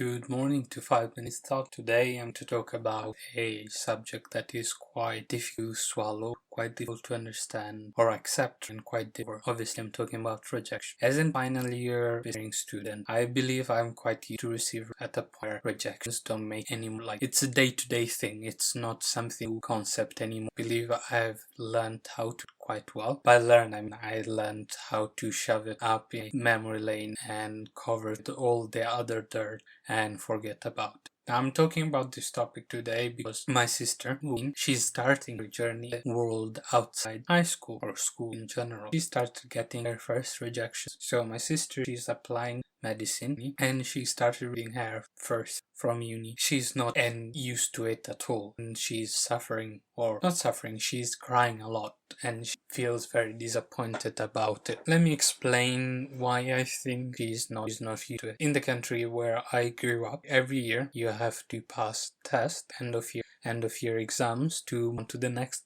Good morning to 5 Minutes Talk. Today I'm to talk about a subject that is quite difficult to swallow, quite difficult to understand or accept, and quite difficult. Obviously I'm talking about rejection. As in final year visiting student, I believe I'm quite used to receive at a point where rejections don't make any more like it's a day-to-day thing. It's not something concept anymore. I believe I've learned how to quite well. By learn, I mean I learned how to shove it up in memory lane and cover all the other dirt and forget about it. I'm talking about this topic today because my sister, she's starting her journey in the world outside high school or school in general. She started getting her first rejections. So my sister, she's applying medicine and she started reading her first from uni. She's not used to it at all and she's suffering, or not suffering, she's crying a lot and she feels very disappointed about it. Let me explain why I think she's not used to it. In the country where I grew up, every year you have to pass test, end of year exams to move on to the next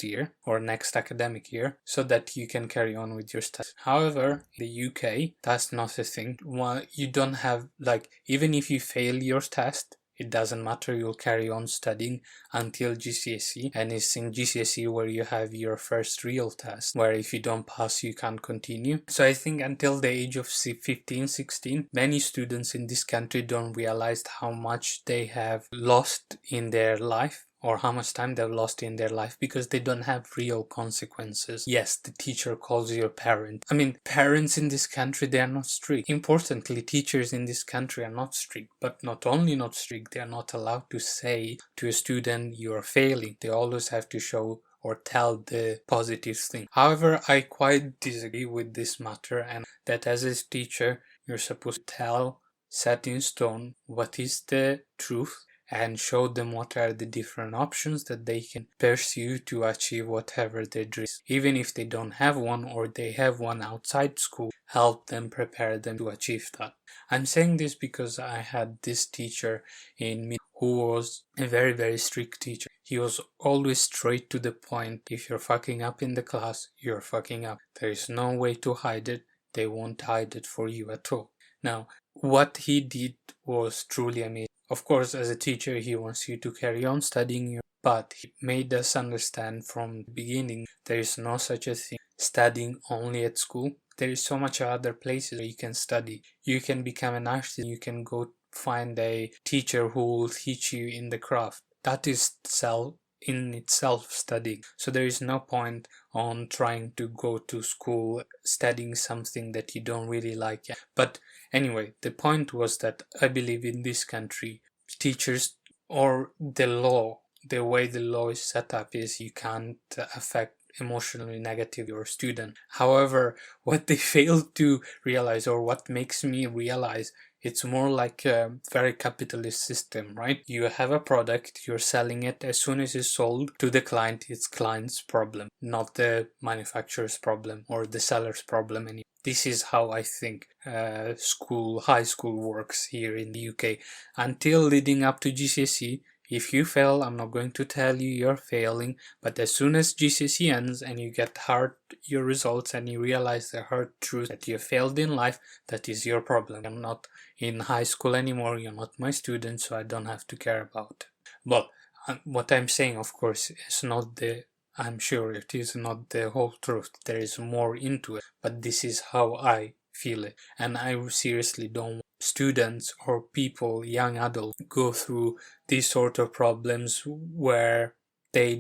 year or next academic year so that you can carry on with your studies. However, in the UK, that's not a thing. You don't have, like, even if you fail your test, it doesn't matter, you'll carry on studying until GCSE, and it's in GCSE where you have your first real test, where if you don't pass you can't continue. So I think until the age of 15, 16, many students in this country don't realize how much they have lost in their life, or how much time they've lost in their life, because they don't have real consequences. Yes, the teacher calls you a parent. I mean, parents in this country, they are not strict. Importantly, teachers in this country are not strict, but not only not strict, they are not allowed to say to a student, you are failing. They always have to show or tell the positive thing. However, I quite disagree with this matter, and that as a teacher, you're supposed to set in stone what is the truth, and show them what are the different options that they can pursue to achieve whatever their dreams. Even if they don't have one, or they have one outside school, help them, prepare them to achieve that. I'm saying this because I had this teacher in me who was a very, very strict teacher. He was always straight to the point. If you're fucking up in the class, you're fucking up. There is no way to hide it. They won't hide it for you at all. Now, what he did was truly amazing. Of course, as a teacher, he wants you to carry on studying, but he made us understand from the beginning there is no such a thing studying only at school. There is so much other places where you can study. You can become an artist. You can go find a teacher who will teach you in the craft. That is in itself studying. So there is no point on trying to go to school studying something that you don't really like. But anyway, the point was that I believe in this country, teachers, or the law, the way the law is set up is you can't affect emotionally negative your student. However, what they fail to realize, or what makes me realize, it's more like a very capitalist system, right? You have a product, you're selling it. As soon as it's sold to the client, it's client's problem, not the manufacturer's problem or the seller's problem anymore. This is how I think high school works here in the UK. Until leading up to GCSE, if you fail, I'm not going to tell you you're failing, but as soon as GCSE ends and you get your results and you realize the hard truth that you failed in life, that is your problem. I'm not in high school anymore, you're not my student, so I don't have to care about it. But what I'm saying, of course, is I'm sure it is not the whole truth. There is more into it, but this is how I feel it. And I seriously don't want students or people, young adults, go through these sort of problems where they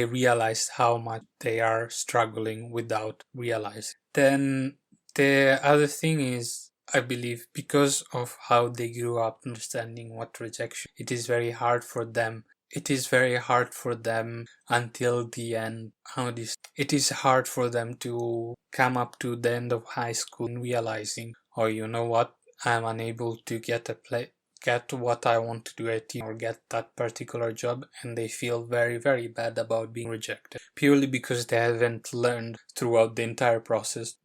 realize how much they are struggling without realizing. Then the other thing is, I believe, because of how they grew up understanding what rejection, it is very hard for them until the end. It is hard for them to come up to the end of high school and realizing, oh, you know what, I'm unable to get what I want to do at uni, or get that particular job, and they feel very, very bad about being rejected, purely because they haven't learned throughout the entire process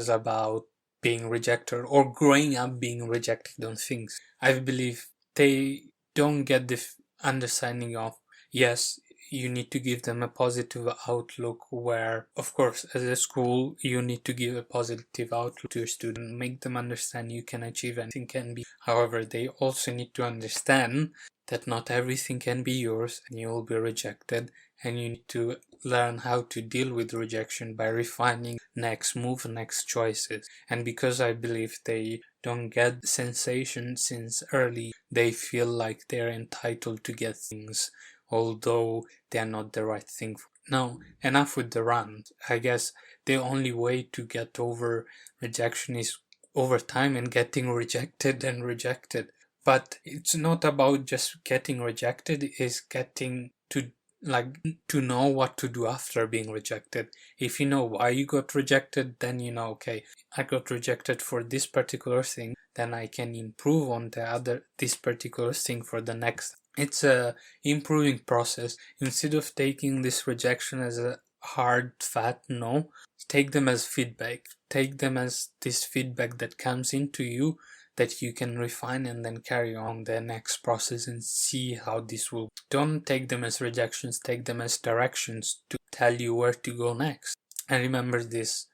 about being rejected, or growing up being rejected on things. I believe they don't get the understanding of, yes, you need to give them a positive outlook where, of course, as a school, you need to give a positive outlook to your student, make them understand you can achieve anything can be. However, they also need to understand that not everything can be yours and you will be rejected, and you need to learn how to deal with rejection by refining next move, next choices. And because I believe they don't get sensation since early, they feel like they're entitled to get things, although they're not the right thing. Now, enough with the rant. I guess the only way to get over rejection is over time and getting rejected and rejected. But it's not about just getting rejected, it's getting to know what to do after being rejected. If you know why you got rejected, then you know, okay, I got rejected for this particular thing, then I can improve on this particular thing for the next. It's a improving process. Instead of taking this rejection as a hard fat no, take them as feedback. Take them as this feedback that comes into you that you can refine and then carry on the next process and see how this will. Don't take them as rejections, take them as directions to tell you where to go next. I remember this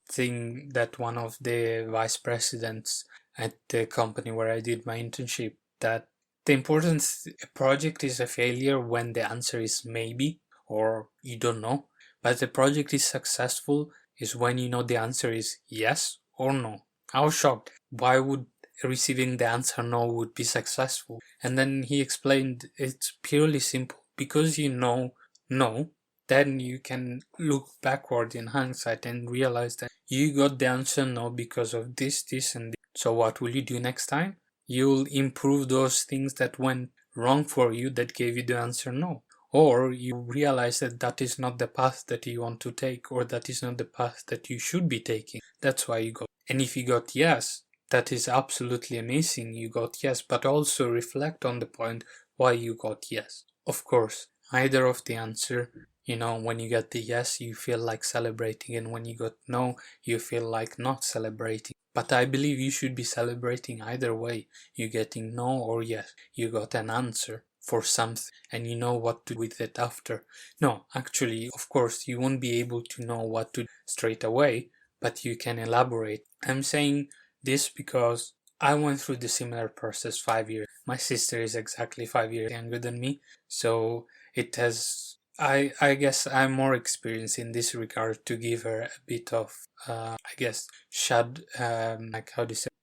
thing that one of the vice presidents at the company where I did my internship, that the importance a project is a failure when the answer is maybe or you don't know, but the project is successful is when you know the answer is yes or no. I was shocked. Why would receiving the answer no would be successful? And then he explained it's purely simple. Because you know no, then you can look backward in hindsight and realize that you got the answer no because of this, this, and this. So what will you do next time? You'll improve those things that went wrong for you that gave you the answer no. Or you realize that that is not the path that you want to take, or that is not the path that you should be taking. That's why you got. And if you got yes, that is absolutely amazing. You got yes, but also reflect on the point why you got yes. Of course, either of the answer, when you get the yes, you feel like celebrating, and when you got no, you feel like not celebrating. But I believe you should be celebrating either way. You getting no or yes. You got an answer for something and you know what to do with it after. No, actually, of course, you won't be able to know what to do straight away, but you can elaborate. I'm saying this because I went through the similar process 5 years. My sister is exactly 5 years younger than me, so it has. I guess I'm more experienced in this regard to give her a bit of,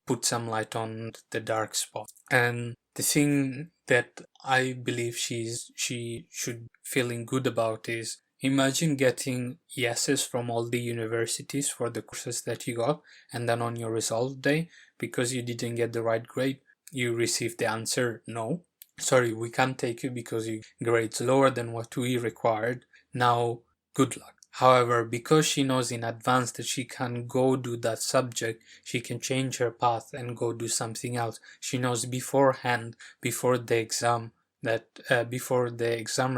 put some light on the dark spot. And the thing that I believe she should feeling good about is, imagine getting yeses from all the universities for the courses that you got, and then on your result day, because you didn't get the right grade, you received the answer no. Sorry, we can't take you because your grade's lower than what we required. Now, good luck. However, because she knows in advance that she can go do that subject, she can change her path and go do something else. She knows beforehand, before the exam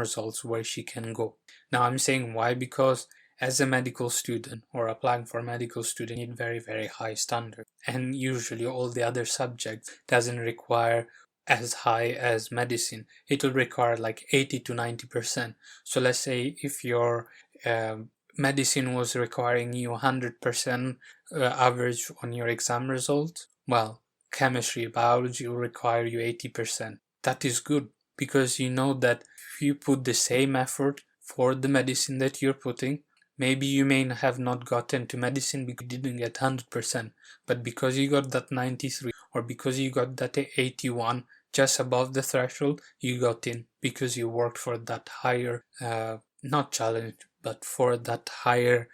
results, where she can go. Now, I'm saying why? Because as a medical student or applying for medical student, you need very, very high standard. And usually all the other subjects doesn't require as high as medicine. It will require like 80 to 90%. So let's say if your medicine was requiring you 100% average on your exam result, well, chemistry, biology will require you 80%. That is good, because you know that if you put the same effort for the medicine that you're putting, maybe you may have not gotten to medicine because you didn't get 100%, but because you got that 93 or because you got that 81, just above the threshold, you got in because you worked for that higher, not challenge, but for that higher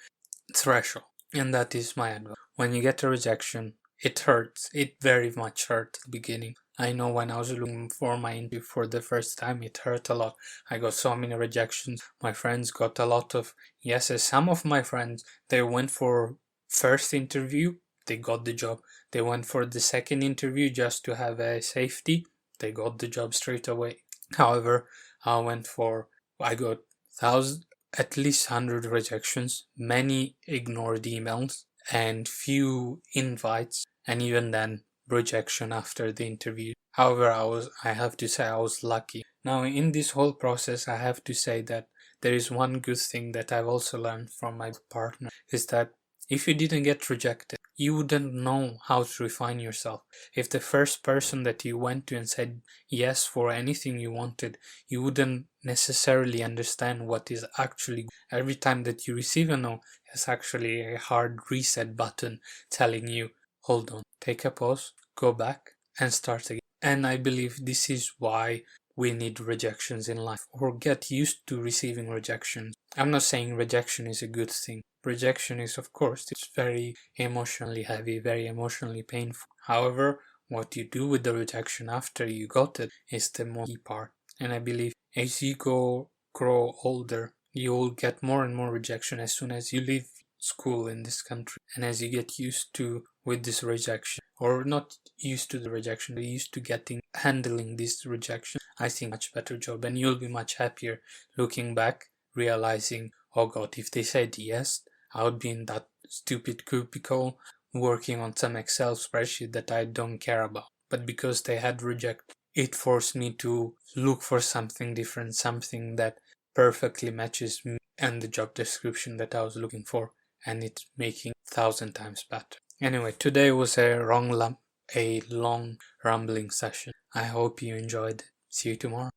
threshold. And that is my advice. When you get a rejection, it hurts. It very much hurt at the beginning. I know when I was looking for my interview for the first time, it hurt a lot. I got so many rejections. My friends got a lot of yeses. Some of my friends, they went for first interview, they got the job. They went for the second interview just to have a safety. They got the job straight away. However, I got at least 100 rejections, many ignored emails, and few invites, and even then rejection after the interview. However, I have to say I was lucky Now, in this whole process, I have to say that there is one good thing that I've also learned from my partner, is that if you didn't get rejected, you wouldn't know how to refine yourself. If the first person that you went to and said yes for anything you wanted, you wouldn't necessarily understand what is actually. Every time that you receive a no, it's actually a hard reset button telling you, hold on, take a pause, go back, and start again. And I believe this is why we need rejections in life, or get used to receiving rejection. I'm not saying rejection is a good thing. Rejection is, of course, it's very emotionally heavy, very emotionally painful. However, what you do with the rejection after you got it is the most key part. And I believe as you grow older, you will get more and more rejection as soon as you leave school in this country, and as you get used to with this rejection, or not used to the rejection, but used to handling this rejection, I think much better job, and you'll be much happier looking back, realizing, oh god, if they said yes, I would be in that stupid cubicle working on some Excel spreadsheet that I don't care about. But because they had rejected, it forced me to look for something different, something that perfectly matches me and the job description that I was looking for, and it's making 1,000 times better. Anyway, today was a long rambling session. I hope you enjoyed it. See you tomorrow.